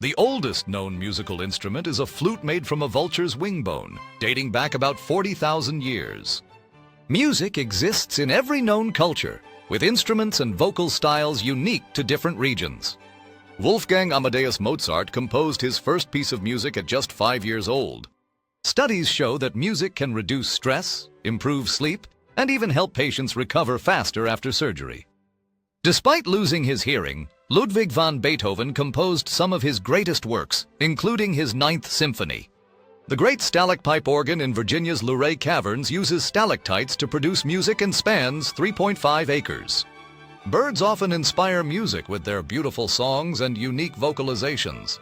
The oldest known musical instrument is a flute made from a vulture's wing bone, dating back about 40,000 years. Music exists in every known culture, with instruments and vocal styles unique to different regions. Wolfgang Amadeus Mozart composed his first piece of music at just 5 years old. Studies show that music can reduce stress, improve sleep, and even help patients recover faster after surgery. Despite losing his hearing, Ludwig van Beethoven composed some of his greatest works, including his Ninth Symphony. The Great Stalacpipe Organ in Virginia's Luray Caverns uses stalactites to produce music and spans 3.5 acres. Birds often inspire music with their beautiful songs and unique vocalizations.